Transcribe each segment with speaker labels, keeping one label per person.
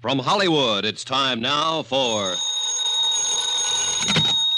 Speaker 1: From Hollywood, it's time now for...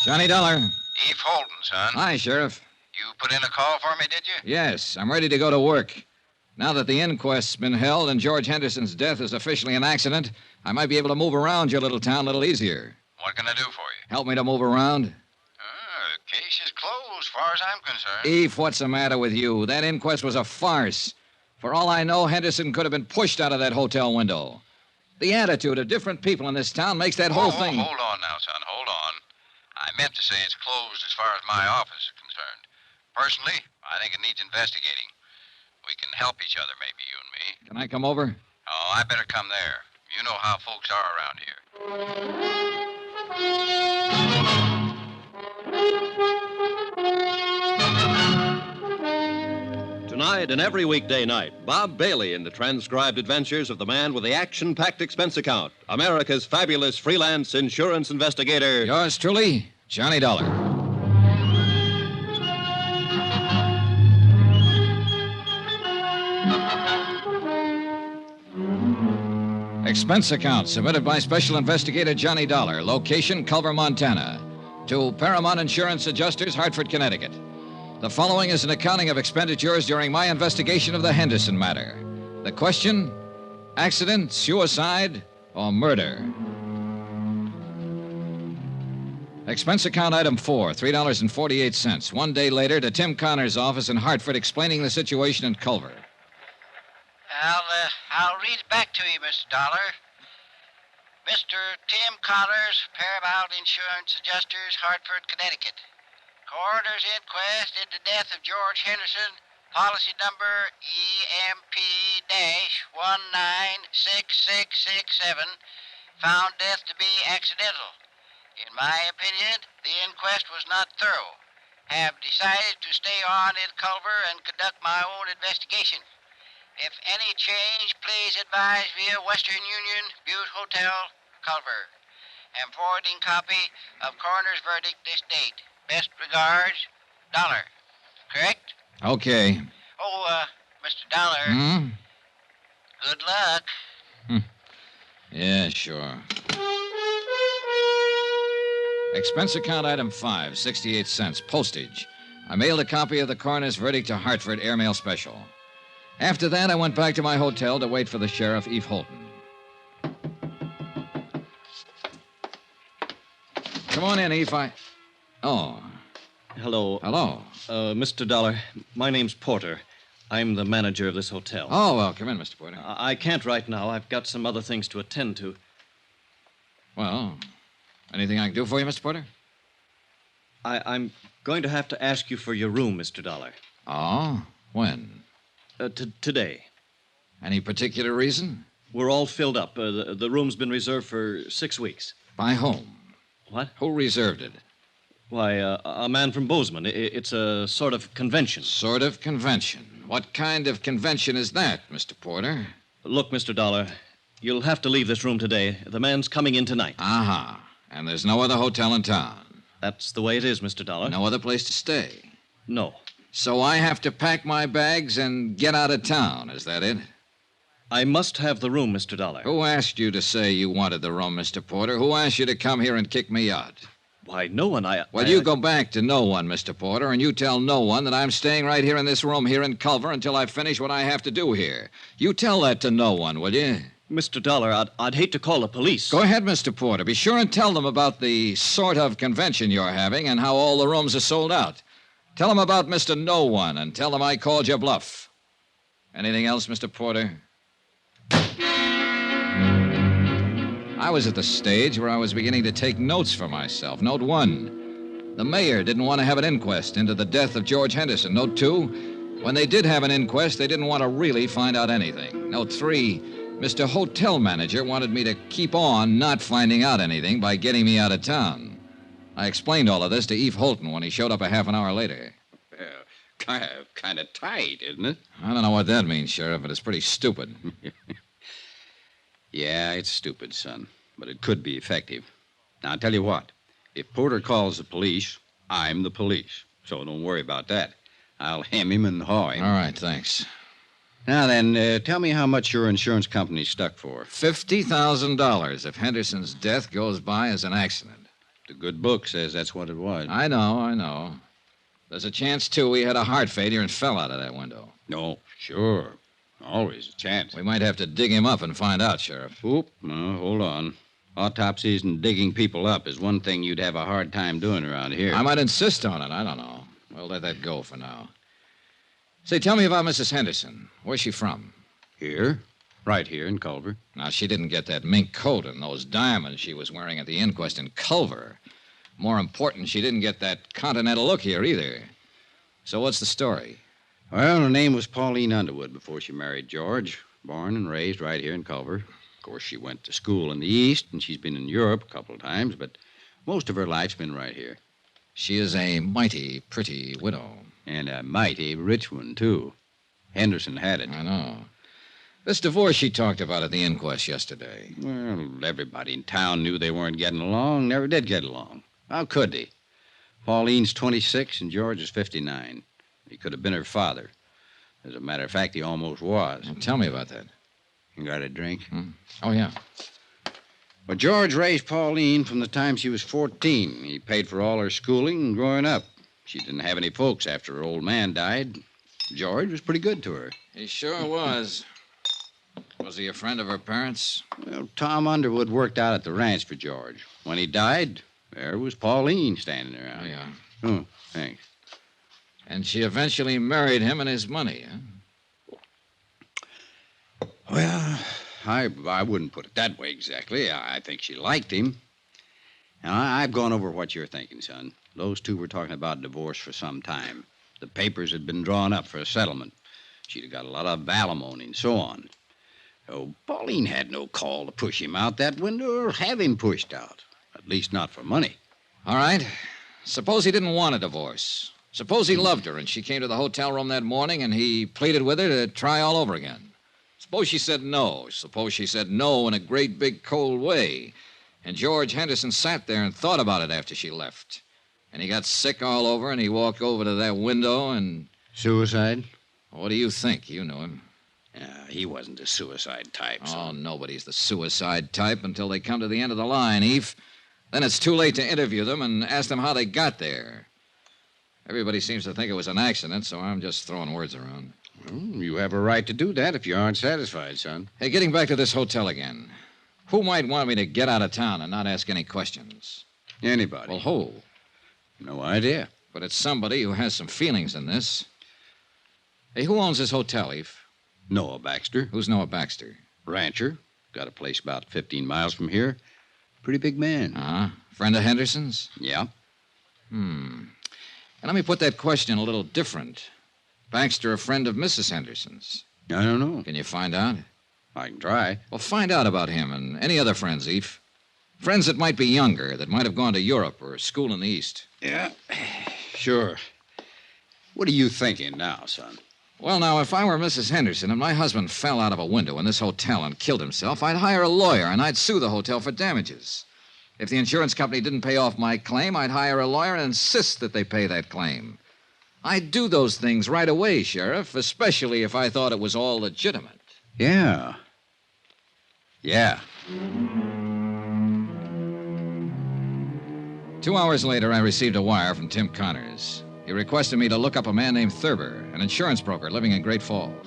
Speaker 2: Johnny Dollar.
Speaker 3: Eve Holden, son.
Speaker 2: Hi, Sheriff.
Speaker 3: You put in a call for me, did you?
Speaker 2: Yes, I'm ready to go to work. Now that the inquest's been held and George Henderson's death is officially an accident, I might be able to move around your little town a little easier.
Speaker 3: What can I do for you?
Speaker 2: Help me to move around?
Speaker 3: The case is closed, as far as I'm concerned.
Speaker 2: Eve, what's the matter with you? That inquest was a farce. For all I know, Henderson could have been pushed out of that hotel window. The attitude of different people in this town makes that whole thing...
Speaker 3: Hold on now, son. Hold on. I meant to say it's closed as far as my office is concerned. Personally, I think it needs investigating. We can help each other, maybe, you and me.
Speaker 2: Can I come over?
Speaker 3: Oh, I better come there. You know how folks are around
Speaker 1: Tonight and every weekday night, Bob Bailey in the transcribed adventures of the man with the action-packed expense account, America's fabulous freelance insurance investigator.
Speaker 2: Yours truly, Johnny Dollar. Expense account submitted by Special Investigator Johnny Dollar. Location, Culver, Montana. To Paramount Insurance Adjusters, Hartford, Connecticut. The following is an accounting of expenditures during my investigation of the Henderson matter. The question, accident, suicide, or murder? Expense account item 4, $3.48. 1 day later to Tim Connor's office in Hartford explaining the situation in Culver.
Speaker 4: I'll read it back to you, Mr. Dollar. Mr. Tim Connors, Paramount Insurance Adjusters, Hartford, Connecticut. Coroner's inquest into death of George Henderson, policy number EMP-196667, found death to be accidental. In my opinion, the inquest was not thorough. Have decided to stay on in Culver and conduct my own investigation. If any change, please advise via Western Union, Butte Hotel, Culver. Am forwarding copy of coroner's verdict this date. Best regards, Dollar. Correct?
Speaker 2: Okay.
Speaker 4: Oh, Mr. Dollar. Good luck.
Speaker 2: Yeah, sure. Expense account item 5, 68 cents. Postage. I mailed a copy of the coroner's verdict to Hartford, airmail special. After that, I went back to my hotel to wait for the sheriff, Eve Holden. Come on in, Eve. Oh.
Speaker 1: Hello.
Speaker 2: Hello.
Speaker 1: Mr. Dollar, my name's Porter. I'm the manager of this hotel.
Speaker 2: Oh, well, come in, Mr. Porter.
Speaker 1: I can't right now. I've got some other things to attend to.
Speaker 2: Well, anything I can do for you, Mr. Porter?
Speaker 1: I'm going to have to ask you for your room, Mr. Dollar.
Speaker 2: Oh? When?
Speaker 1: Today.
Speaker 2: Any particular reason?
Speaker 1: We're all filled up. The room's been reserved for 6 weeks.
Speaker 2: By whom?
Speaker 1: What?
Speaker 2: Who reserved it?
Speaker 1: Why, a man from Bozeman. It's a sort of convention.
Speaker 2: Sort of convention. What kind of convention is that, Mr. Porter?
Speaker 1: Look, Mr. Dollar, you'll have to leave this room today. The man's coming in tonight.
Speaker 2: Uh-huh. And there's no other hotel in town?
Speaker 1: That's the way it is, Mr. Dollar.
Speaker 2: No other place to stay?
Speaker 1: No.
Speaker 2: So I have to pack my bags and get out of town, is that it?
Speaker 1: I must have the room, Mr. Dollar.
Speaker 2: Who asked you to say you wanted the room, Mr. Porter? Who asked you to come here and kick me out?
Speaker 1: Why, no one.
Speaker 2: Well, you go back to no one, Mr. Porter, and you tell no one that I'm staying right here in this room here in Culver until I finish what I have to do here. You tell that to no one, will you?
Speaker 1: Mr. Dollar, I'd hate to call the police.
Speaker 2: Go ahead, Mr. Porter. Be sure and tell them about the sort of convention you're having and how all the rooms are sold out. Tell them about Mr. No One and tell them I called your bluff. Anything else, Mr. Porter? I was at the stage where I was beginning to take notes for myself. Note 1, the mayor didn't want to have an inquest into the death of George Henderson. Note 2, when they did have an inquest, they didn't want to really find out anything. Note 3, Mr. Hotel Manager wanted me to keep on not finding out anything by getting me out of town. I explained all of this to Eve Holden when he showed up a half an hour later.
Speaker 3: Kind of tight, isn't it?
Speaker 2: I don't know what that means, Sheriff, but it's pretty stupid.
Speaker 3: Yeah, it's stupid, son, but it could be effective. Now, I'll tell you what. If Porter calls the police, I'm the police. So don't worry about that. I'll hem him and haw him.
Speaker 2: All right, thanks.
Speaker 5: Now then, tell me how much your insurance company's stuck for.
Speaker 2: $50,000 if Henderson's death goes by as an accident.
Speaker 5: The good book says that's what it was.
Speaker 2: I know. There's a chance, too, he had a heart failure and fell out of that window.
Speaker 5: No, sure. Always a chance.
Speaker 2: We might have to dig him up and find out, Sheriff.
Speaker 5: Oop, no, hold on. Autopsies and digging people up is one thing you'd have a hard time doing around here.
Speaker 2: I might insist on it. I don't know. We'll let that go for now. Say, tell me about Mrs. Henderson. Where's she from?
Speaker 5: Here? Right here in Culver.
Speaker 2: Now, she didn't get that mink coat and those diamonds she was wearing at the inquest in Culver. More important, she didn't get that continental look here either. So what's the story?
Speaker 5: Well, her name was Pauline Underwood before she married George. Born and raised right here in Culver. Of course, she went to school in the East, and she's been in Europe a couple of times, but most of her life's been right here.
Speaker 2: She is a mighty pretty widow.
Speaker 5: And a mighty rich one, too. Henderson had it.
Speaker 2: I know. This divorce she talked about at the inquest yesterday.
Speaker 5: Well, everybody in town knew they weren't getting along, never did get along. How could they? Pauline's 26 and George is 59. He could have been her father. As a matter of fact, he almost was.
Speaker 2: Well, tell me about that.
Speaker 5: You got a drink?
Speaker 2: Oh, yeah.
Speaker 5: Well, George raised Pauline from the time she was 14. He paid for all her schooling and growing up. She didn't have any folks after her old man died. George was pretty good to her.
Speaker 2: He sure was. Was he a friend of her parents?
Speaker 5: Well, Tom Underwood worked out at the ranch for George. When he died, there was Pauline standing around.
Speaker 2: Oh, yeah.
Speaker 5: Oh, thanks.
Speaker 2: And she eventually married him and his money, huh?
Speaker 5: Well, I wouldn't put it that way exactly. I think she liked him. Now, I've gone over what you're thinking, son. Those two were talking about divorce for some time. The papers had been drawn up for a settlement. She'd have got a lot of alimony and so on. So Pauline had no call to push him out that window or have him pushed out. At least not for money.
Speaker 2: All right. Suppose he didn't want a divorce. Suppose he loved her and she came to the hotel room that morning and he pleaded with her to try all over again. Suppose she said no. Suppose she said no in a great big cold way. And George Henderson sat there and thought about it after she left. And he got sick all over and he walked over to that window and...
Speaker 5: Suicide?
Speaker 2: What do you think? You knew him.
Speaker 5: He wasn't a suicide type, son.
Speaker 2: Oh, nobody's the suicide type until they come to the end of the line, Eve. Then it's too late to interview them and ask them how they got there. Everybody seems to think it was an accident, so I'm just throwing words around.
Speaker 5: Well, you have a right to do that if you aren't satisfied, son.
Speaker 2: Hey, getting back to this hotel again. Who might want me to get out of town and not ask any questions?
Speaker 5: Anybody.
Speaker 2: Well, who?
Speaker 5: No idea.
Speaker 2: But it's somebody who has some feelings in this. Hey, who owns this hotel, Eve?
Speaker 5: Noah Baxter.
Speaker 2: Who's Noah Baxter?
Speaker 5: Rancher. Got a place about 15 miles from here. Pretty big man.
Speaker 2: Uh-huh. Friend of Henderson's?
Speaker 5: Yeah.
Speaker 2: And let me put that question a little different. Baxter a friend of Mrs. Henderson's?
Speaker 5: I don't know.
Speaker 2: Can you find out?
Speaker 5: I can try.
Speaker 2: Well, find out about him and any other friends, Eve. Friends that might be younger, that might have gone to Europe or school in the East.
Speaker 5: Yeah, sure. What are you thinking now, son?
Speaker 2: Well, now, if I were Mrs. Henderson and my husband fell out of a window in this hotel and killed himself, I'd hire a lawyer and I'd sue the hotel for damages. If the insurance company didn't pay off my claim, I'd hire a lawyer and insist that they pay that claim. I'd do those things right away, Sheriff, especially if I thought it was all legitimate.
Speaker 5: Yeah. Yeah.
Speaker 2: 2 hours later, I received a wire from Tim Connors. He requested me to look up a man named Thurber, an insurance broker living in Great Falls.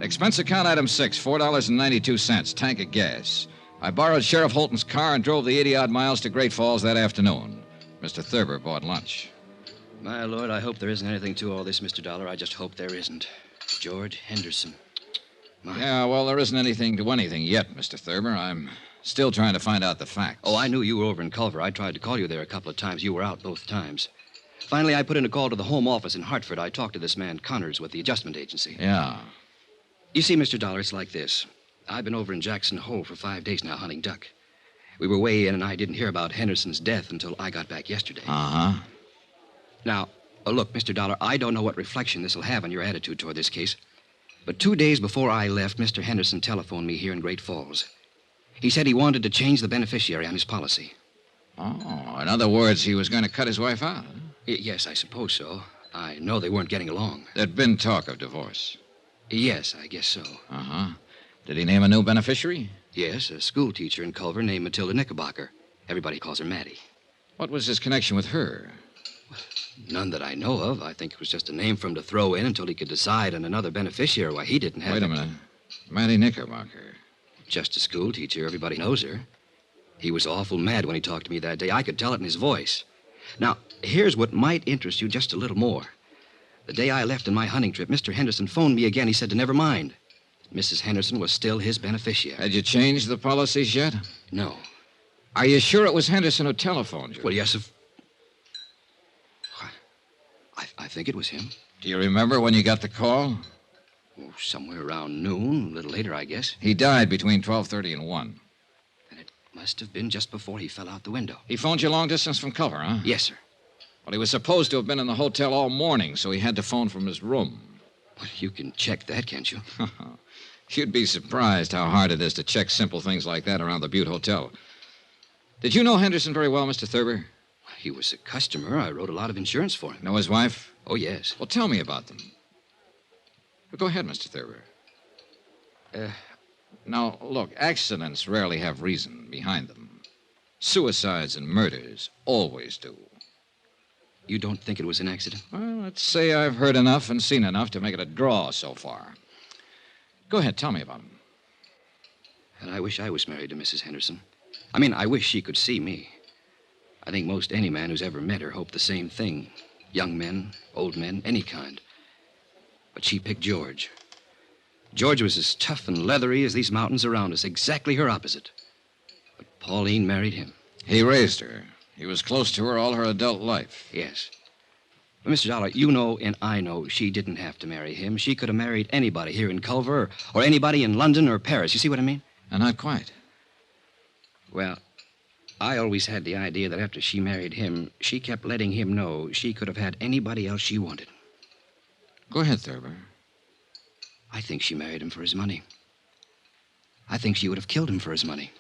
Speaker 2: Expense account item 6, $4.92, tank of gas. I borrowed Sheriff Holton's car and drove the 80-odd miles to Great Falls that afternoon. Mr. Thurber bought lunch.
Speaker 6: My Lord, I hope there isn't anything to all this, Mr. Dollar. I just hope there isn't. George Henderson.
Speaker 2: Yeah, well, there isn't anything to anything yet, Mr. Thurber. I'm still trying to find out the facts.
Speaker 6: Oh, I knew you were over in Culver. I tried to call you there a couple of times. You were out both times. Finally, I put in a call to the home office in Hartford. I talked to this man, Connors, with the adjustment agency.
Speaker 2: Yeah.
Speaker 6: You see, Mr. Dollar, it's like this. I've been over in Jackson Hole for 5 days now hunting duck. We were way in, and I didn't hear about Henderson's death until I got back yesterday.
Speaker 2: Uh-huh.
Speaker 6: Now, look, Mr. Dollar, I don't know what reflection this will have on your attitude toward this case, but 2 days before I left, Mr. Henderson telephoned me here in Great Falls. He said he wanted to change the beneficiary on his policy.
Speaker 2: Oh, in other words, he was going to cut his wife out, huh?
Speaker 6: Yes, I suppose so. I know they weren't getting along.
Speaker 2: There'd been talk of divorce.
Speaker 6: Yes, I guess so.
Speaker 2: Uh-huh. Did he name a new beneficiary?
Speaker 6: Yes, a school teacher in Culver named Matilda Knickerbocker. Everybody calls her Mattie.
Speaker 2: What was his connection with her?
Speaker 6: None that I know of. I think it was just a name for him to throw in until he could decide on another beneficiary. Why, he didn't have...
Speaker 2: Wait a minute. Mattie Knickerbocker.
Speaker 6: Just a school teacher. Everybody knows her. He was awful mad when he talked to me that day. I could tell it in his voice. Now, here's what might interest you just a little more. The day I left on my hunting trip, Mr. Henderson phoned me again. He said to never mind. Mrs. Henderson was still his beneficiary.
Speaker 2: Had you changed the policies yet?
Speaker 6: No.
Speaker 2: Are you sure it was Henderson who telephoned you?
Speaker 6: Well, yes, I think it was him.
Speaker 2: Do you remember when you got the call?
Speaker 6: Oh, somewhere around noon, a little later, I guess.
Speaker 2: He died between 12:30 and 1.
Speaker 6: And it must have been just before he fell out the window.
Speaker 2: He phoned you long distance from Culver, huh?
Speaker 6: Yes, sir.
Speaker 2: Well, he was supposed to have been in the hotel all morning, so he had to phone from his room.
Speaker 6: Well, you can check that, can't you?
Speaker 2: You'd be surprised how hard it is to check simple things like that around the Butte Hotel. Did you know Henderson very well, Mr. Thurber?
Speaker 6: He was a customer. I wrote a lot of insurance for him.
Speaker 2: Know his wife?
Speaker 6: Oh, yes.
Speaker 2: Well, tell me about them. Well, go ahead, Mr. Thurber. Now, look, accidents rarely have reason behind them. Suicides and murders always do.
Speaker 6: You don't think it was an accident?
Speaker 2: Well, let's say I've heard enough and seen enough to make it a draw so far. Go ahead, tell me about him.
Speaker 6: And I wish I was married to Mrs. Henderson. I mean, I wish she could see me. I think most any man who's ever met her hoped the same thing. Young men, old men, any kind. But she picked George. George was as tough and leathery as these mountains around us, exactly her opposite. But Pauline married him.
Speaker 2: He raised her. He was close to her all her adult life.
Speaker 6: Yes. But, Mr. Dollar, you know and I know she didn't have to marry him. She could have married anybody here in Culver or anybody in London or Paris. You see what I mean?
Speaker 2: Not quite.
Speaker 6: Well, I always had the idea that after she married him, she kept letting him know she could have had anybody else she wanted.
Speaker 2: Go ahead, Thurber.
Speaker 6: I think she married him for his money. I think she would have killed him for his money.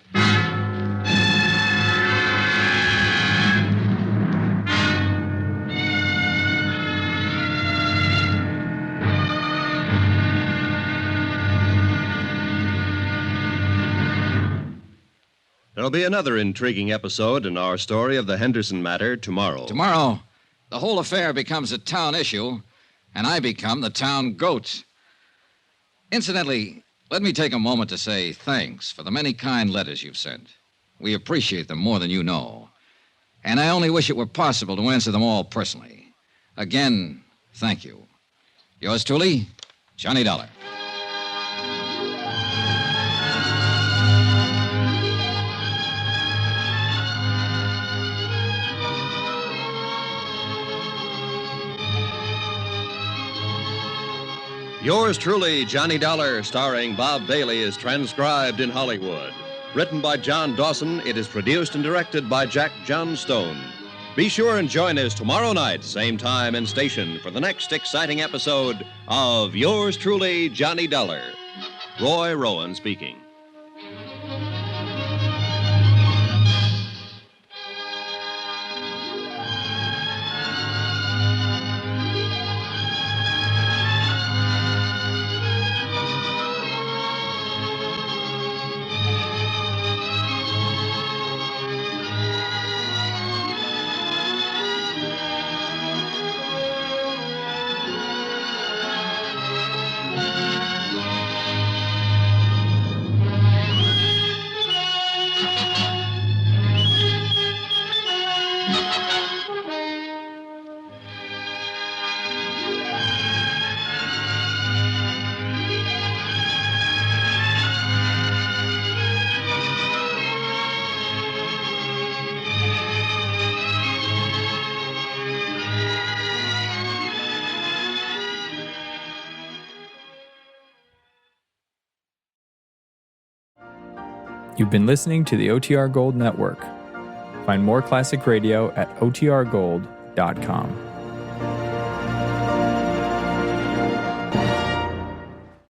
Speaker 1: There'll be another intriguing episode in our story of the Henderson matter tomorrow.
Speaker 2: Tomorrow, the whole affair becomes a town issue, and I become the town goat. Incidentally, let me take a moment to say thanks for the many kind letters you've sent. We appreciate them more than you know. And I only wish it were possible to answer them all personally. Again, thank you. Yours truly, Johnny Dollar.
Speaker 1: Yours truly, Johnny Dollar, starring Bob Bailey, is transcribed in Hollywood. Written by John Dawson, it is produced and directed by Jack John Stone. Be sure and join us tomorrow night, same time and station, for the next exciting episode of Yours truly, Johnny Dollar. Roy Rowan speaking.
Speaker 7: You've been listening to the OTR Gold Network. Find more classic radio at otrgold.com.